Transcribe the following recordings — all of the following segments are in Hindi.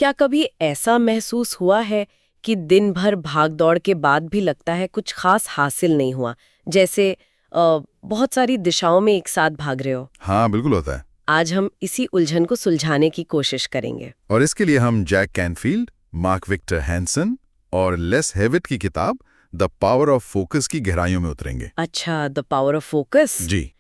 क्या कभी ऐसा महसूस हुआ है कि दिन भर भाग दौड़ के बाद भी लगता है कुछ खास हासिल नहीं हुआ, जैसे बहुत सारी दिशाओं में एक साथ भाग रहे हो? हाँ, बिल्कुल होता है। आज हम इसी उलझन को सुलझाने की कोशिश करेंगे। और इसके लिए हम Jack Canfield, Mark Victor Hansen और लेस हेविट की किताब द पावर ऑफ फोकस की गहराइयों में उतरेंगे। अच्छा, द पावर ऑफ फोकस। जी,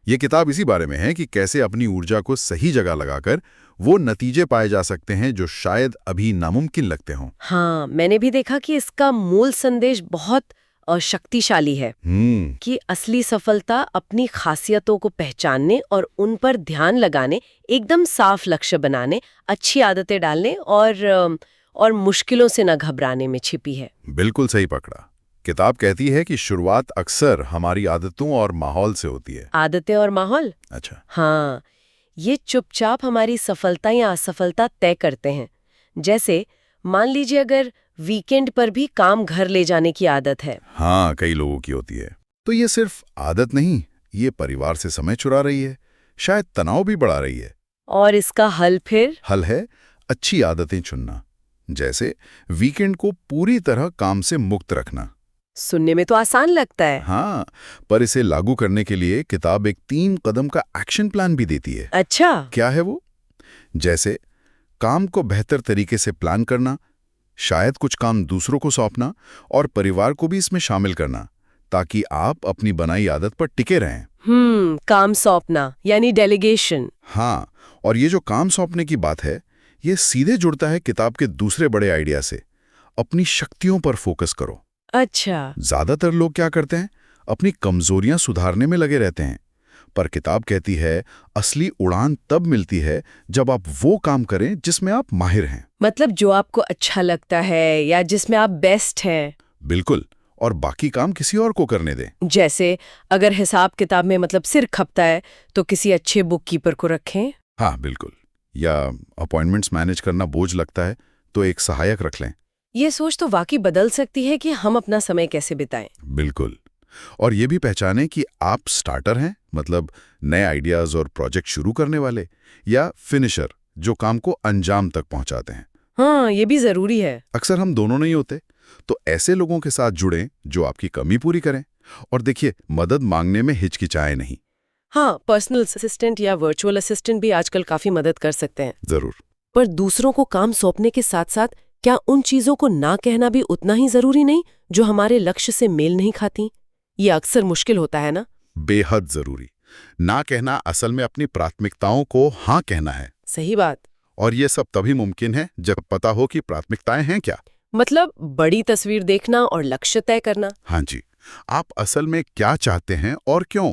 ये किताब इसी बारे में है कि कैसे अपनी ऊर्जा को सही जगह लगाकर वो नतीजे पाए जा सकते हैं जो शायद अभी नामुमकिन लगते हों। हाँ, मैंने भी देखा कि इसका मूल संदेश बहुत शक्तिशाली है कि असली सफलता अपनी खासियतों को पहचानने और उन पर ध्यान लगाने, एकदम साफ लक्ष्य बनाने, अच्छी आदतें डालने और मुश्किलों से न घबराने में छिपी है। बिल्कुल सही पकड़ा। किताब कहती है कि शुरुआत अक्सर हमारी आदतों और माहौल से होती है। आदतें और माहौल? अच्छा। हाँ, ये चुपचाप हमारी सफलता या असफलता तय करते हैं। जैसे मान लीजिए अगर वीकेंड पर भी काम घर ले जाने की आदत है। हाँ, कई लोगों की होती है। तो ये सिर्फ आदत नहीं, ये परिवार से समय चुरा रही है, शायद तनाव भी बढ़ा रही है। और इसका हल फिर? हल है अच्छी आदतें चुनना, जैसे वीकेंड को पूरी तरह काम से मुक्त रखना। सुनने में तो आसान लगता है। हाँ, पर इसे लागू करने के लिए किताब एक 3 कदम का एक्शन प्लान भी देती है। अच्छा। क्या है वो? जैसे काम को बेहतर तरीके से प्लान करना, शायद कुछ काम दूसरों को सौंपना और परिवार को भी इसमें शामिल करना, ताकि आप अपनी बनाई आदत पर टिके रहें। काम सौंपना यानी डेलीगेशन। हाँ, और ये जो काम सौंपने की बात है, ये सीधे जुड़ता है किताब के दूसरे बड़े आइडिया से, अपनी शक्तियों पर फोकस करो। अच्छा। ज्यादातर लोग क्या करते हैं, अपनी कमजोरियां सुधारने में लगे रहते हैं, पर किताब कहती है असली उड़ान तब मिलती है जब आप वो काम करें जिसमें आप माहिर हैं। मतलब जो आपको अच्छा लगता है या जिसमें आप बेस्ट हैं। बिल्कुल, और बाकी काम किसी और को करने दें। जैसे अगर हिसाब किताब में सिर खपता है तो किसी अच्छे बुक कीपर को रखें। हाँ, बिल्कुल। या अपॉइंटमेंट्स मैनेज करना बोझ लगता है तो एक सहायक रख लें। ये सोच तो वाकई बदल सकती है कि हम अपना समय कैसे बिताएं। बिल्कुल। और ये भी पहचानें कि आप स्टार्टर हैं, मतलब नए आइडियाज और प्रोजेक्ट शुरू करने वाले, या फिनिशर, जो काम को अंजाम तक पहुंचाते हैं। हाँ, ये भी जरूरी है। अक्सर हम दोनों नहीं होते, तो ऐसे लोगों के साथ जुड़ें जो आपकी कमी पूरी करें। और देखिए, मदद मांगने में हिचकिचाएं नहीं। हाँ, पर्सनल असिस्टेंट या वर्चुअल असिस्टेंट भी आजकल काफी मदद कर सकते हैं। जरूर। पर दूसरों को काम सौंपने के साथ साथ क्या उन चीजों को ना कहना भी उतना ही जरूरी नहीं जो हमारे लक्ष्य से मेल नहीं खाती? ये अक्सर मुश्किल होता है ना? बेहद जरूरी। ना कहना असल में अपनी प्राथमिकताओं को हाँ कहना है। सही बात। और ये सब तभी मुमकिन है जब पता हो कि प्राथमिकताएं हैं क्या। मतलब बड़ी तस्वीर देखना और लक्ष्य तय करना। हाँ जी, आप असल में क्या चाहते हैं और क्यों,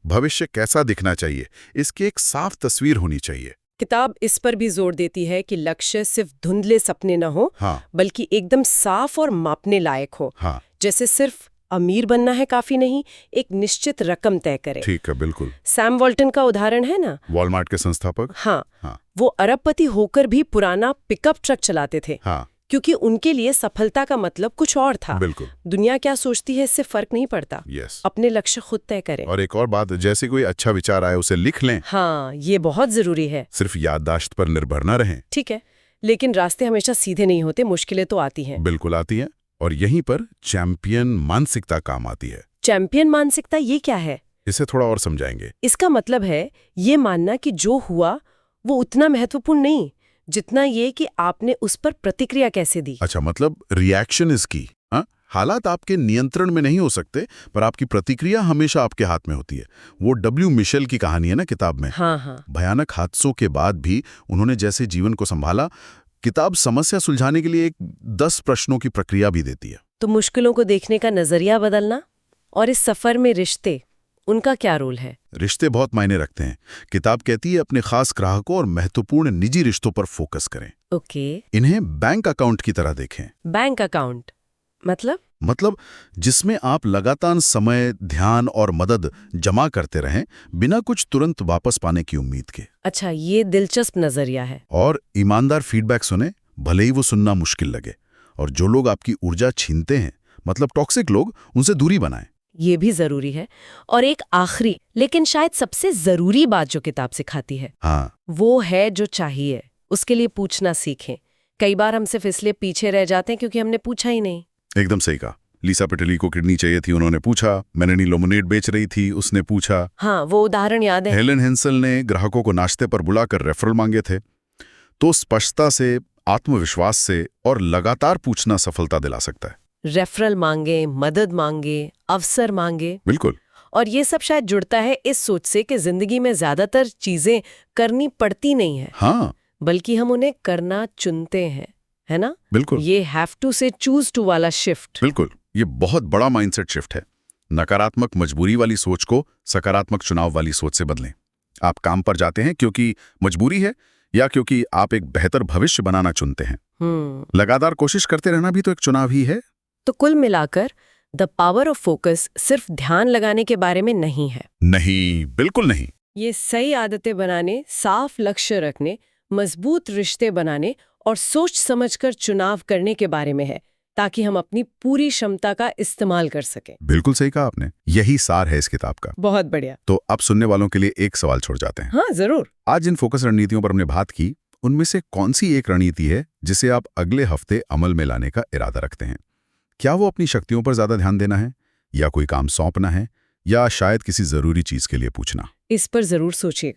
भविष्य कैसा दिखना चाहिए, इसकी एक साफ तस्वीर होनी चाहिए। किताब इस पर भी जोर देती है कि लक्ष्य सिर्फ धुंधले सपने न हो, हाँ। बल्कि एकदम साफ और मापने लायक हो। हाँ। जैसे सिर्फ अमीर बनना है काफी नहीं, एक निश्चित रकम तय करे। ठीक है, बिल्कुल। सैम वॉल्टन का उदाहरण है ना, वॉलमार्ट के संस्थापक। हाँ। वो अरबपति होकर भी पुराना पिकअप ट्रक चलाते थे। हाँ। क्योंकि उनके लिए सफलता का मतलब कुछ और था। बिल्कुल। दुनिया क्या सोचती है इससे फर्क नहीं पड़ता। यस। अपने लक्ष्य खुद तय करें। और एक और बात, जैसे कोई अच्छा विचार आए उसे लिख लें। हाँ, ये बहुत जरूरी है। सिर्फ याददाश्त पर निर्भर न रहें। ठीक है, लेकिन रास्ते हमेशा सीधे नहीं होते, मुश्किलें तो आती हैं। बिल्कुल आती हैं, और यहीं पर चैंपियन मानसिकता काम आती है। चैंपियन मानसिकता ये क्या है? इसे थोड़ा और समझाएंगे। इसका मतलब है ये मानना कि जो हुआ वो उतना महत्वपूर्ण नहीं जितना ये कि आपने उस पर प्रतिक्रिया कैसे दी। अच्छा, मतलब रिएक्शन इज की। हालात आपके नियंत्रण में नहीं हो सकते, पर आपकी प्रतिक्रिया हमेशा आपके हाथ में होती है। वो डब्ल्यू मिशेल की कहानी है ना किताब में। हाँ। भयानक हादसों के बाद भी उन्होंने जैसे जीवन को संभाला। किताब समस्या सुलझाने के लिए एक 10 प्रश्नों की प्रक्रिया भी देती है। तो मुश्किलों को देखने का नजरिया बदलना, और इस सफर में रिश्ते, उनका क्या रोल है? रिश्ते बहुत मायने रखते हैं। किताब कहती है अपने खास ग्राहकों और महत्वपूर्ण निजी रिश्तों पर फोकस करें। ओके। इन्हें बैंक अकाउंट की तरह देखें। बैंक अकाउंट मतलब जिसमें आप लगातार समय, ध्यान और मदद जमा करते रहें, बिना कुछ तुरंत वापस पाने की उम्मीद के। अच्छा, ये दिलचस्प नजरिया है। और ईमानदार फीडबैक सुने, भले ही वो सुनना मुश्किल लगे। और जो लोग आपकी ऊर्जा छीनते हैं, मतलब टॉक्सिक लोग, उनसे दूरी बनाएं। ये भी जरूरी है। और एक आखिरी लेकिन शायद सबसे जरूरी बात जो किताब सिखाती है, हाँ, वो है जो चाहिए उसके लिए पूछना सीखें। कई बार हम सिर्फ इसलिए पीछे रह जाते हैं क्योंकि हमने पूछा ही नहीं। एकदम सही कहा। लीसा पेटेली को किडनी चाहिए थी, उन्होंने पूछा। मेलेनी लोमोनेड बेच रही थी, उसने पूछा। हाँ, वो उदाहरण याद है। हेलन हेंसल ने ग्राहकों को नाश्ते पर बुलाकर रेफरल मांगे थे। तो स्पष्टता से, आत्मविश्वास से और लगातार पूछना सफलता दिला सकता है। रेफरल मांगे, मदद मांगे, अवसर मांगे। बिल्कुल। और ये सब शायद जुड़ता है इस सोच से कि जिंदगी में ज्यादातर चीजें करनी पड़ती नहीं है। हाँ, बल्कि हम उन्हें करना चुनते हैं, है ना? बिल्कुल। ये हैव टू से चूज टू वाला शिफ्ट। बिल्कुल, ये बहुत बड़ा माइंडसेट शिफ्ट है। नकारात्मक मजबूरी वाली सोच को सकारात्मक चुनाव वाली सोच से बदलें। आप काम पर जाते हैं क्योंकि मजबूरी है या क्योंकि आप एक बेहतर भविष्य बनाना चुनते हैं। लगातार कोशिश करते रहना भी तो एक चुनाव ही है। तो कुल मिलाकर द पावर ऑफ फोकस सिर्फ ध्यान लगाने के बारे में नहीं है। नहीं, बिल्कुल नहीं। ये सही आदतें बनाने, साफ लक्ष्य रखने, मजबूत रिश्ते बनाने और सोच समझकर चुनाव करने के बारे में है, ताकि हम अपनी पूरी क्षमता का इस्तेमाल कर सकें। बिल्कुल सही कहा आपने। यही सार है इस किताब का। बहुत बढ़िया। तो अब सुनने वालों के लिए एक सवाल छोड़ जाते हैं। हाँ, जरूर। आज जिन फोकस रणनीतियों पर हमने बात की, उनमें से कौन सी एक रणनीति है जिसे आप अगले हफ्ते अमल में लाने का इरादा रखते हैं? क्या वो अपनी शक्तियों पर ज्यादा ध्यान देना है, या कोई काम सौंपना है, या शायद किसी जरूरी चीज के लिए पूछना? इस पर जरूर सोचिएगा।